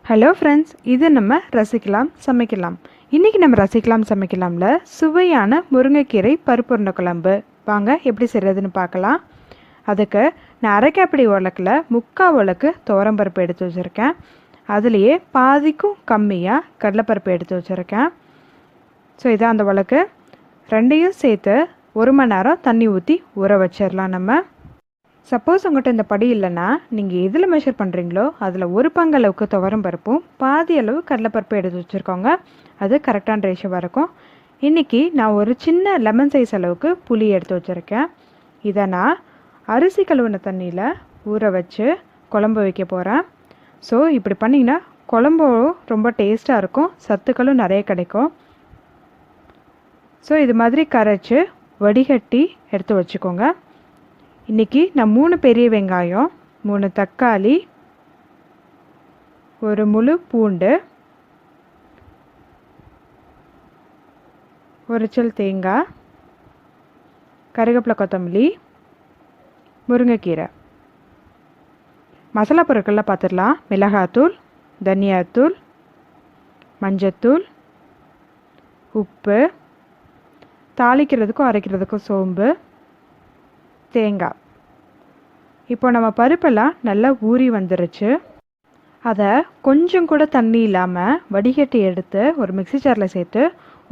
Hello friends, இது நம்ம ரசிக்கலாம் சமைக்கலாம். இன்றைக்கி நம்ம ரசிக்கலாம் சமைக்கலாம்ல சுவையான முருங்கைக்கீரை பருப்பு உருண்டை குழம்பு. வாங்க எப்படி செய்கிறதுன்னு பார்க்கலாம். அதுக்கு நான் அரைக்காப்பிடி உலக்கில் 3/4 உலக்கு துவரம்பருப்பு எடுத்து வச்சுருக்கேன். அதுலேயே பாதிக்கும் கம்மியாக கடலைப்பருப்பு எடுத்து வச்சுருக்கேன். ஸோ இதான் அந்த உலக்கு. ரெண்டையும் சேர்த்து 1 மணி நேரம் தண்ணி ஊற்றி ஊற வச்சிடலாம். நம்ம சப்போஸ் உங்கள்கிட்ட இந்த படி இல்லைன்னா நீங்கள் எதில் மெஷர் பண்ணுறீங்களோ அதில் 1 பங்கு அளவுக்கு துவரம் பருப்பும் பாதி அளவு கடலைப்பருப்பு எடுத்து வச்சுருக்கோங்க. அது கரெக்டான ரேஷியோவாக இருக்கும். இன்றைக்கி நான் ஒரு சின்ன லெமன் சைஸ் அளவுக்கு புளி எடுத்து வச்சுருக்கேன். இதை நான் அரிசி கழுவின தண்ணியில் ஊற வச்சு குழம்பு வைக்க போகிறேன். ஸோ இப்படி பண்ணிங்கன்னா குழம்பும் ரொம்ப டேஸ்ட்டாக இருக்கும், சத்துக்களும் நிறைய கிடைக்கும். ஸோ இது மாதிரி கரைச்சி வடிகட்டி எடுத்து வச்சுக்கோங்க. இன்றைக்கி நான் 3 பெரிய வெங்காயம், 3 தக்காளி, ஒரு முழு பூண்டு, ஒரு சில் தேங்காய், கருவேப்பிலை, கொத்தமல்லி, முருங்கைக்கீரை. மசாலா பொருட்களில் பார்த்துடலாம். மிளகாத்தூள், தனியாத்தூள், மஞ்சத்தூள், உப்பு, தாளிக்கிறதுக்கும் அரைக்கிறதுக்கும் சோம்பு, தேங்காய். இப்போ நம்ம பருப்பெல்லாம் நல்லா ஊறி வந்துருச்சு. அதை கொஞ்சம் கூட தண்ணி இல்லாமல் வடிகட்டி எடுத்து ஒரு மிக்ஸி ஜாரில் சேர்த்து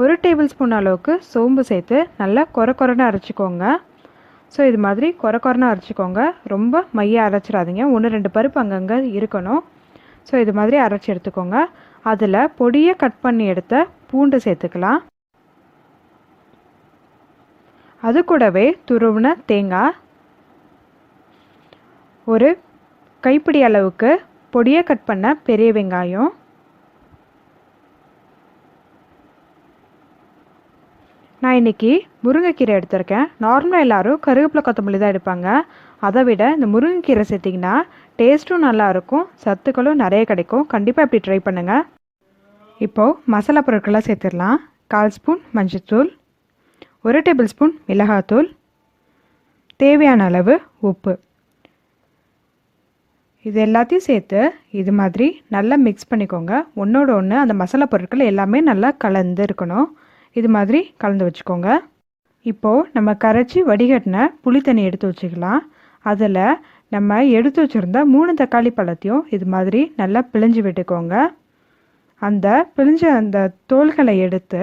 1 டேபிள் ஸ்பூன் அளவுக்கு சோம்பு சேர்த்து நல்லா கொரன்னு அரைச்சிக்கோங்க. ஸோ இது மாதிரி கொரன்னு அரைச்சிக்கோங்க. ரொம்ப மையாக அரைச்சிடாதீங்க, 1-2 பருப்பு அங்கங்கே இருக்கணும். ஸோ இது மாதிரி அரைச்சி எடுத்துக்கோங்க. அதில் பொடியை கட் பண்ணி எடுத்த பூண்டு சேர்த்துக்கலாம். அது கூடவே துருவின தேங்காய், ஒரு கைப்பிடி அளவுக்கு பொடியை கட் பண்ண பெரிய வெங்காயம், நான் இன்றைக்கி முருங்கைக்கீரை எடுத்திருக்கேன். நார்மலாக எல்லோரும் கருவேப்பிலை, கொத்தமல்லி தான் எடுப்பாங்க. அதை விட இந்த முருங்கைக்கீரை சேர்த்திங்கன்னா டேஸ்ட்டும் நல்லாயிருக்கும், சத்துக்களும் நிறைய கிடைக்கும். கண்டிப்பாக இப்படி ட்ரை பண்ணுங்கள். இப்போது மசாலா பொருட்கள்லாம் சேர்த்துடலாம். 1/4 ஸ்பூன் மஞ்சள்தூள், 1 டேபிள் ஸ்பூன் மிளகாத்தூள், தேவையான அளவு உப்பு. இது எல்லாத்தையும் சேர்த்து இது மாதிரி நல்லா மிக்ஸ் பண்ணிக்கோங்க. ஒன்றோட ஒன்று அந்த மசாலா பொருட்கள் எல்லாமே நல்லா கலந்து இருக்கணும். இது மாதிரி கலந்து வச்சுக்கோங்க. இப்போது நம்ம கரைச்சி வடிகட்டின புளி தண்ணி எடுத்து வச்சுக்கலாம். அதில் நம்ம எடுத்து வச்சுருந்த 3 தக்காளி பழத்தையும் இது மாதிரி நல்லா பிழிஞ்சு விட்டுக்கோங்க. அந்த பிழிஞ்ச அந்த தோல்களை எடுத்து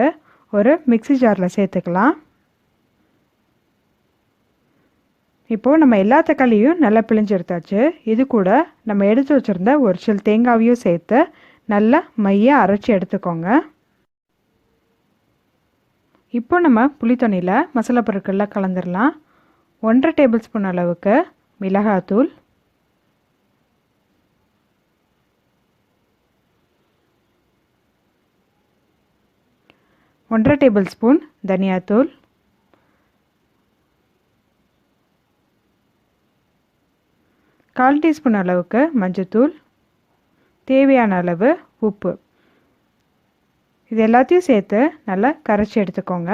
ஒரு மிக்ஸி ஜாரில் சேர்த்துக்கலாம். இப்போது நம்ம எல்லா தக்காளியும் நல்லா பிழிஞ்சு எடுத்தாச்சு. இது கூட நம்ம எடுத்து வச்சுருந்த ஒரு சில் தேங்காவையும் சேர்த்து நல்லா மையாக அரைச்சி எடுத்துக்கோங்க. இப்போ நம்ம புளி தண்ணியில் மசாலா பொருட்களில் கலந்துடலாம். 1/2 டேபிள் ஸ்பூன் அளவுக்கு மிளகாத்தூள், 1/2 டேபிள் ஸ்பூன் தனியாத்தூள், 1/4 டீஸ்பூன் அளவுக்கு மஞ்சத்தூள், தேவையான அளவு உப்பு. இது எல்லாத்தையும் சேர்த்து நல்லா கரைச்சி எடுத்துக்கோங்க.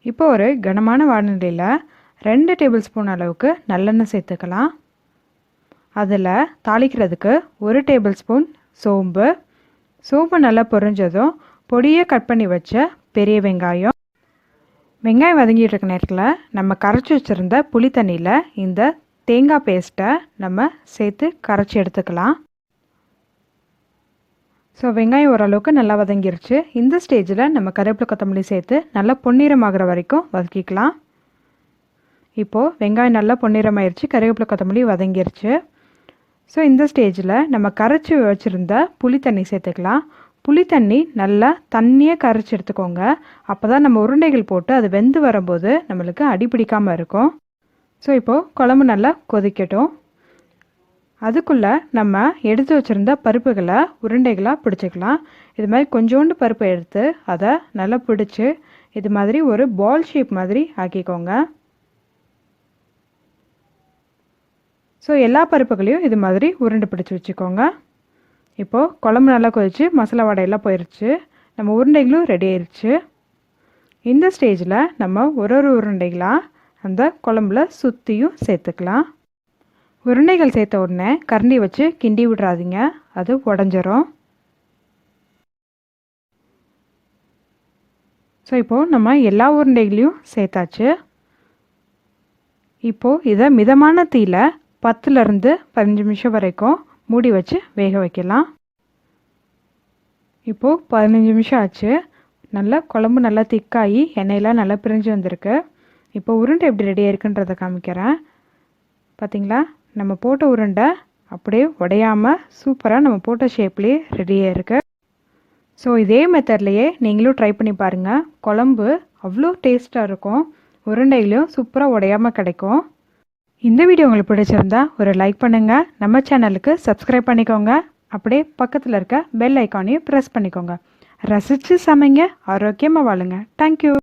இப்போ ஒரு கனமான வானலியில் 2 டேபிள் ஸ்பூன் அளவுக்கு நல்லெண்ணெய் சேர்த்துக்கலாம். அதில் தாளிக்கிறதுக்கு 1 டேபிள் ஸ்பூன் சோம்பு. சோம்பு நல்லா பொரிஞ்சதும் பொடியை கட் பண்ணி வச்ச பெரிய வெங்காயம். வெங்காயம் வதங்கிட்டு இருக்க நேரத்தில் நம்ம கரைச்சி வச்சுருந்த புளி தண்ணியில் இந்த தேங்காய் பேஸ்ட்டை நம்ம சேர்த்து கரைச்சி எடுத்துக்கலாம். ஸோ வெங்காயம் ஓரளவுக்கு நல்லா வதங்கிருச்சு. இந்த ஸ்டேஜில் நம்ம கருவேப்பிலை, கொத்தமல்லி சேர்த்து நல்லா பொன்னிறமாகிற வரைக்கும் வதக்கிக்கலாம். இப்போது வெங்காயம் நல்லா பொன்னிறமாயிருச்சு, கருவேப்பிலை, கொத்தமல்லி வதங்கிருச்சு. ஸோ இந்த ஸ்டேஜில் நம்ம கரைச்சி வச்சுருந்த புளி தண்ணி சேர்த்துக்கலாம். புளி தண்ணி நல்லா தண்ணியாக கரைச்சி எடுத்துக்கோங்க. அப்போ தான் நம்ம உருண்டைகள் போட்டு அது வெந்து வரும்போது நம்மளுக்கு அடிப்பிடிக்காமல் இருக்கும். ஸோ இப்போது குழம்பு நல்லா கொதிக்கட்டும். அதுக்குள்ளே நம்ம எடுத்து வச்சுருந்த பருப்புகளை உருண்டைகளாக பிடிச்சிக்கலாம். இது மாதிரி கொஞ்சோண்டு பருப்பை எடுத்து அதை நல்லா பிடிச்சி இது மாதிரி ஒரு பால் ஷேப் மாதிரி ஆக்கிக்கோங்க. ஸோ எல்லா பருப்புகளையும் இது மாதிரி உருண்டை பிடிச்சி வச்சுக்கோங்க. இப்போது குழம்பு நல்லா கொதிச்சு மசாலா வடையெல்லாம் போயிடுச்சு. நம்ம உருண்டைகளும் ரெடி ஆயிடுச்சு. இந்த ஸ்டேஜில் நம்ம ஒரு உருண்டைகளாக அந்த குழம்புல சுற்றியும் சேர்த்துக்கலாம். உருண்டைகள் சேர்த்த உடனே கரண்டி வச்சு கிண்டி விட்றாதீங்க, அது உடஞ்சிரும். ஸோ இப்போது நம்ம எல்லா உருண்டைகளையும் சேர்த்தாச்சு. இப்போது இதை மிதமான தீயில 10லேருந்து 15 நிமிஷம் வரைக்கும் மூடி வச்சு வேக வைக்கலாம். இப்போது 15 நிமிஷம் ஆச்சு. நல்லா குழம்பு நல்லா திக்காகி எண்ணெயெலாம் நல்லா பிரிஞ்சு வந்திருக்கு. இப்போ உருண்டை எப்படி ரெடியாக இருக்குன்றதை காமிக்கிறேன். பார்த்திங்களா, நம்ம போட்ட உருண்டை அப்படியே உடையாமல் சூப்பராக நம்ம போட்ட ஷேப்லேயே ரெடியாக இருக்குது. ஸோ இதே மெத்தட்லேயே நீங்களும் ட்ரை பண்ணி பாருங்கள். குழம்பு அவ்வளோ டேஸ்ட்டாக இருக்கும், உருண்டைகளையும் சூப்பராக உடையாமல் கிடைக்கும். இந்த வீடியோ உங்களுக்கு பிடிச்சிருந்தா ஒரு லைக் பண்ணுங்கள், நம்ம சேனலுக்கு சப்ஸ்கிரைப் பண்ணிக்கோங்க, அப்படியே பக்கத்தில் இருக்க பெல் ஐக்கானையும் ப்ரெஸ் பண்ணிக்கோங்க. ரசித்து சமைங்க, ஆரோக்கியமாக வாழுங்க. தேங்க்யூ.